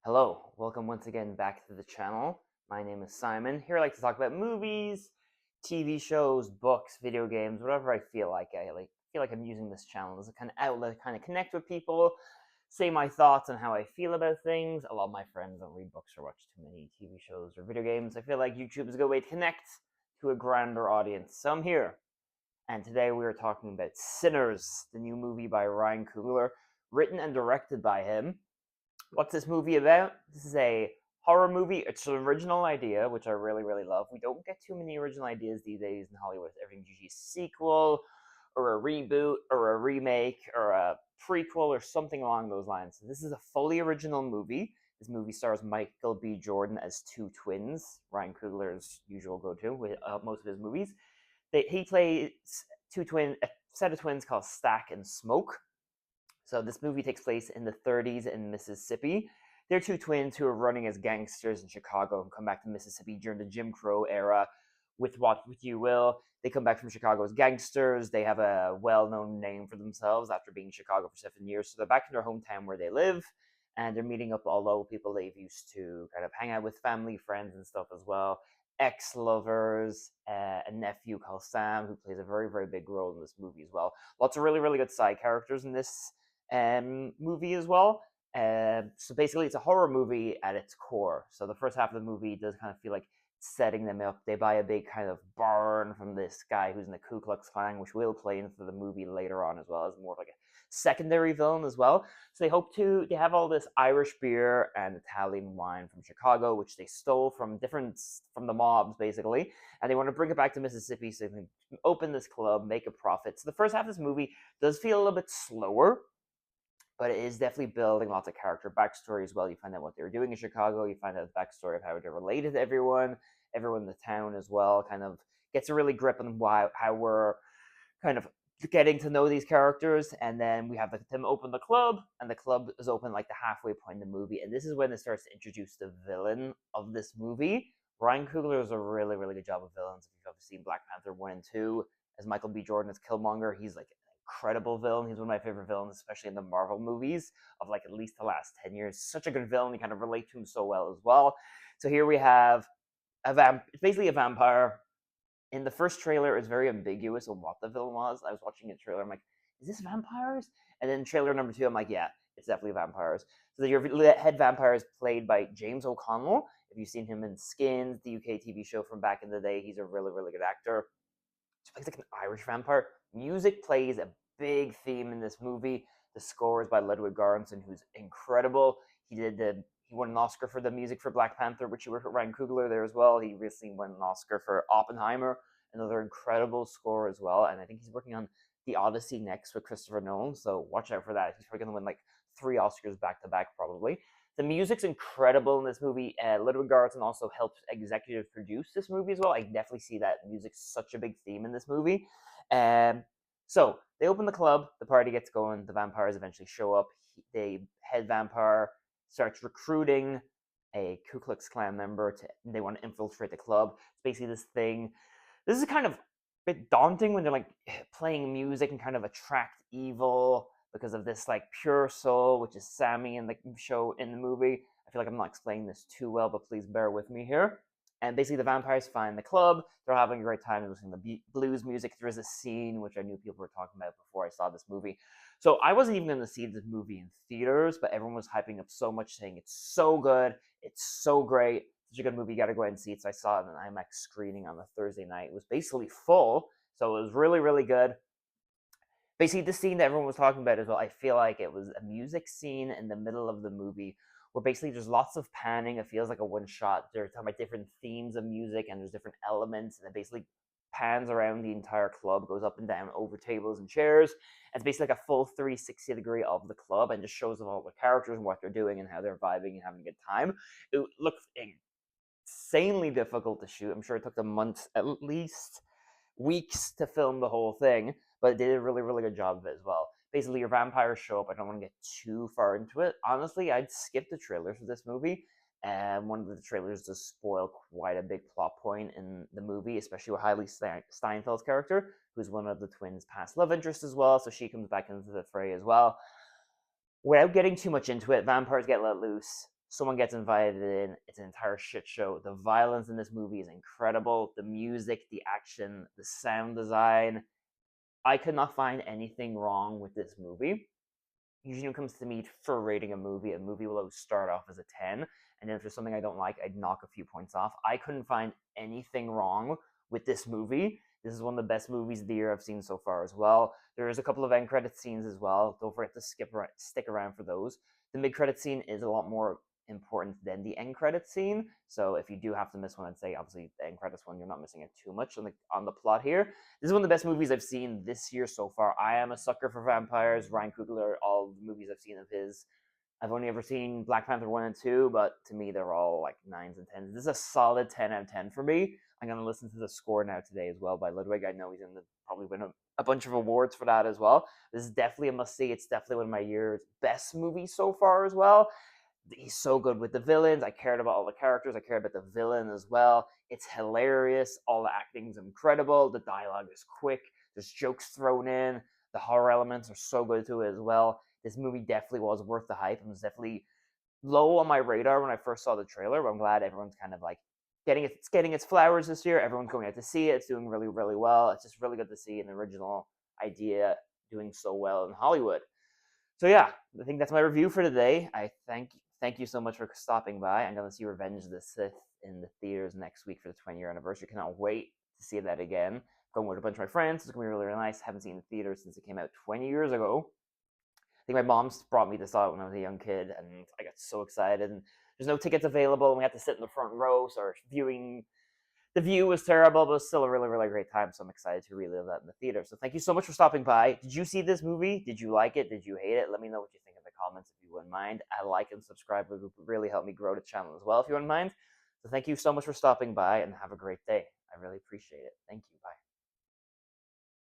Hello, welcome once again back to the channel. My name is Simon. Here I like to talk about movies, TV shows, books, video games, whatever I feel like. I feel like I'm using this channel as a kind of outlet to kind of connect with people, say my thoughts on how I feel about things. A lot of my friends don't read books or watch too many TV shows or video games. I feel like YouTube is a good way to connect to a grander audience. So I'm here. And today we are talking about Sinners, the new movie by Ryan Coogler, written and directed by him. What's this movie about? This is a horror movie. It's an original idea, which I really, really love. We don't get too many original ideas these days in Hollywood. Everything's usually a sequel, or a reboot, or a remake, or a prequel, or something along those lines. So this is a fully original movie. This movie stars Michael B. Jordan as two twins, Ryan Coogler's usual go-to with most of his movies. He plays a set of twins called Stack and Smoke. So this movie takes place in the 30s in Mississippi. They're two twins who are running as gangsters in Chicago and come back to Mississippi during the Jim Crow era. With what with you will, they come back from Chicago as gangsters. They have a well-known name for themselves after being in Chicago for 7 years. So they're back in their hometown where they live, and they're meeting up all local people they've used to kind of hang out with, family, friends, and stuff as well. Ex-lovers, a nephew called Sam, who plays a very, very big role in this movie as well. Lots of really, really good side characters in this movie as well. So basically, it's a horror movie at its core. So the first half of the movie does kind of feel like setting them up. They buy a big kind of barn from this guy who's in the Ku Klux Klan, which will play into the movie later on as well as more of like a secondary villain as well. So they have all this Irish beer and Italian wine from Chicago, which they stole from the mobs basically, and they want to bring it back to Mississippi so they can open this club, make a profit. So the first half of this movie does feel a little bit slower, but it is definitely building lots of character backstory as well. You find out what they were doing in Chicago. You find out the backstory of how they're related to everyone in the town as well. Kind of gets a really grip on how we're kind of getting to know these characters. And then we have them open the club, and the club is open like the halfway point in the movie. And this is when it starts to introduce the villain of this movie. Ryan Coogler does a really, really good job of villains. If you've ever seen Black Panther 1 and 2, as Michael B. Jordan as Killmonger, he's like incredible villain. He's one of my favorite villains, especially in the Marvel movies of like at least the last 10 years. Such a good villain. You kind of relate to him so well as well. So here we have it's basically a vampire. In the first trailer, it's very ambiguous on what the villain was. I was watching a trailer, I'm like, is this vampires? And then trailer number two, I'm like, yeah, it's definitely vampires. So your head vampire is played by James O'Connell. If you've seen him in Skins, the UK TV show from back in the day, he's a really, really good actor. He plays like an Irish vampire. Music plays a big theme in this movie. The score is by Ludwig Göransson, who's incredible. He won an Oscar for the music for Black Panther, which you worked with Ryan Coogler there as well. He recently won an Oscar for Oppenheimer, another incredible score as well. And I think he's working on The Odyssey next with Christopher Nolan, so watch out for that. He's probably going to win like 3 Oscars back to back, probably. The music's incredible in this movie. Ludwig Göransson also helped executive produce this movie as well. I definitely see that music's such a big theme in this movie. Um, so they open the club, the party gets going, the vampires eventually show up. The head vampire starts recruiting a Ku Klux Klan member they want to infiltrate the club. It's basically this thing. This is kind of a bit daunting when they're like playing music and kind of attract evil because of this like pure soul, which is Sammy in the show in the movie. I feel like I'm not explaining this too well, but please bear with me here. And basically, the vampires find the club. They're having a great time listening to blues music. There is a scene which I knew people were talking about before I saw this movie. So I wasn't even going to see this movie in theaters, but everyone was hyping up so much, saying it's so good, it's so great, such a good movie. You got to go ahead and see it. So I saw it in an IMAX screening on the Thursday night. It was basically full, so it was really, really good. Basically, the scene that everyone was talking about as well, I feel like it was a music scene in the middle of the movie where basically there's lots of panning. It feels like a one shot. They're talking about different themes of music and there's different elements, and it basically pans around the entire club, goes up and down over tables and chairs. It's basically like a full 360 degree of the club and just shows all the characters and what they're doing and how they're vibing and having a good time. It looked insanely difficult to shoot. I'm sure it took them months, at least weeks, to film the whole thing, but they did a really, really good job of it as well. Basically, your vampires show up. I don't want to get too far into it. Honestly, I'd skip the trailers for this movie. And one of the trailers does spoil quite a big plot point in the movie, especially with Hailey Steinfeld's character, who's one of the twins' past love interests as well. So she comes back into the fray as well. Without getting too much into it, vampires get let loose. Someone gets invited in, it's an entire shit show. The violence in this movie is incredible. The music, the action, the sound design. I could not find anything wrong with this movie. Usually when it comes to me for rating a movie will always start off as a 10, and then if there's something I don't like, I'd knock a few points off. I couldn't find anything wrong with this movie. This is one of the best movies of the year I've seen so far as well. There is a couple of end credit scenes as well. Don't forget to stick around for those. The mid credit scene is a lot more important than the end credit scene. So if you do have to miss one, I'd say obviously the end credits one, you're not missing it too much on the plot here. This is one of the best movies I've seen this year so far. I am a sucker for vampires. Ryan Coogler, all the movies I've seen of his. I've only ever seen Black Panther 1 and 2, but to me, they're all like 9s and 10s. This is a solid 10 out of 10 for me. I'm going to listen to the score now today as well by Ludwig. I know he's going to probably win a bunch of awards for that as well. This is definitely a must see. It's definitely one of my year's best movies so far as well. He's so good with the villains. I cared about all the characters. I cared about the villain as well. It's hilarious. All the acting is incredible. The dialogue is quick. There's jokes thrown in. The horror elements are so good to it as well. This movie definitely was worth the hype. It was definitely low on my radar when I first saw the trailer, but I'm glad everyone's kind of like getting its flowers this year. Everyone's going out to see it. It's doing really, really well. It's just really good to see an original idea doing so well in Hollywood. So yeah, I think that's my review for today. I thank you so much for stopping by. I'm gonna see Revenge of the Sith in the theaters next week for the 20-year anniversary. Cannot wait to see that again. Going with a bunch of my friends. It's gonna be really, really nice. Haven't seen it in theaters since it came out 20 years ago. I think my mom's brought me to saw it when I was a young kid, and I got so excited. And there's no tickets available, and we had to sit in the front row, so our viewing the view was terrible, but it was still a really, really great time. So I'm excited to relive that in the theater. So thank you so much for stopping by. Did you see this movie? Did you like it? Did you hate it? Let me know what you think in the comments if you wouldn't mind. A like and subscribe would really help me grow the channel as well if you wouldn't mind. So thank you so much for stopping by and have a great day. I really appreciate it. Thank you. Bye.